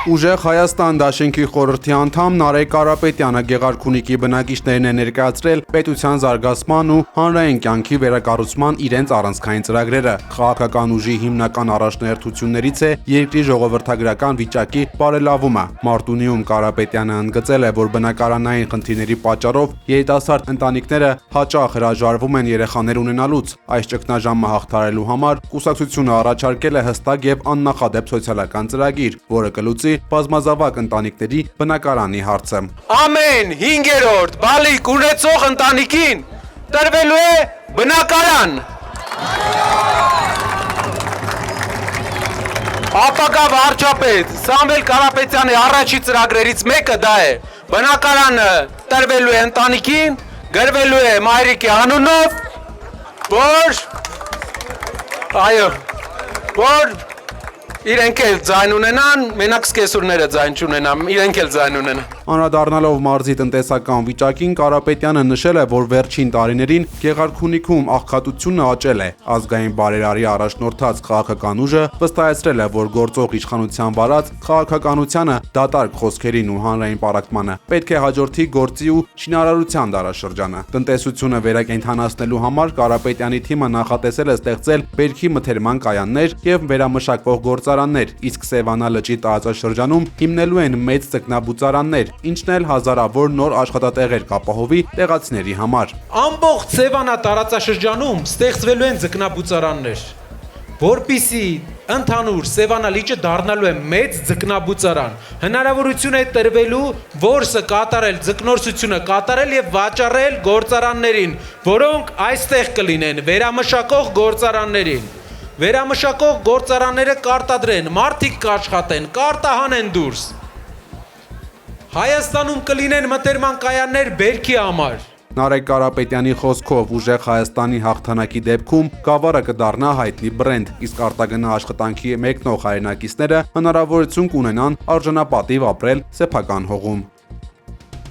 Ուժեղ Հայաստան դաշինքի խորհրդի անդամ Նարեկ Կարապետյանը Գեղարքունիքի բնակիչներին է ներկայացրել պետության զարգացման ու հանրային կյանքի վերակառուցման իրենց առանցքային ծրագրերը։ Քաղաքական ուժի հիմնական առաջնահերթություններից է երկրի ժողովրդագրական վիճակի բարելավումը։ Մարտունիում Կարապետյանը ընդգծել է, որ բնակարանային խնդիրների պատճառով երիտասարդ ընտանիքները հաճախ հրաժարվում են երեխաներ ունենալուց։ Այս ճգնաժամը հաղթահարելու համար կուսակցությունը առաջարկել է հստակ եւ աննախադեպ սոցիալական ծրագիր, որը կլուծի բազմազավակ ընտանիքների բնակարանի հարցը։ Ամեն 5-րդ բալիկ ունեցող ընտանիքին տրվելու է բնակարան։ Ապագա վարչապետ Սամվել Կարապետյանի առաջի ծրագրերից մեկը դա է։ Բնակարանը տրվելու է ընտանիքին, գրվելու է մայրիկի անունով, որ իրենք էլ ձայն ունենան, մենակ սկեսուրները ձայն չունենան, իրենք էլ ձայն ունենան։ Անդրադառնալով մարզի տնտեսական վիճակին, Կարապետյանը նշել է, որ վերջին տարիներին Գեղարքունիքում աղքատությունը աճել է։ Ազգային բարերարի առաջնորդած քաղաքական ուժը վստահեցրել է, որ գործող իշխանության վարած քաղաքականությանը դատարկ խոսքերին ու հանրային պառակտմանը պետք է հաջորդի գործի ու շինարարության դարաշրջանը։ Տնտեսությունը վերակենդանացնելու համար Կարապետյանի թիմը նախատեսել է ստեղծել բերքի մթերման կայաններ եւ վերամշակվող գործարաններ, իսկ Սևանա լճի տարածաշրջանում հիմնելու են մեծ ձկնաբուծարաններ, ինչն էլ հազարավոր նոր աշխատատեղեր կապահովի տեղացիների համար։ Ամբողջ Սևանա տարածաշրջանում ստեղծվելու են ձկնաբուծարաններ, որպիսի ընդհանուր Սևանա լիճը դառնալու է մեծ ձկնաբուծարան։ Հնարավորություն է տրվելու որսը կատարել, ձկնորսությունը կատարել եւ վաճառել գործարաններին, որոնք այստեղ կլինեն վերամշակող գործարաններին։ Վերամշակող գործարանները կարտադրեն, մարդիկ կաշխատեն, կարտահանեն դուրս։ Հայաստանում կլինեն մթերման կայաններ բերքի համար։ Նարեկ Կարապետյանի խոսքով ուժեղ Հայաստանի հաղթանակի դեպքում գավառը կդառնա հայտնի բրենդ, իսկ արտագնա աշխատանքի մեկնող հայրենակիցները հնարավորություն կունենան արժանապատիվ ապրել սեփական հողում։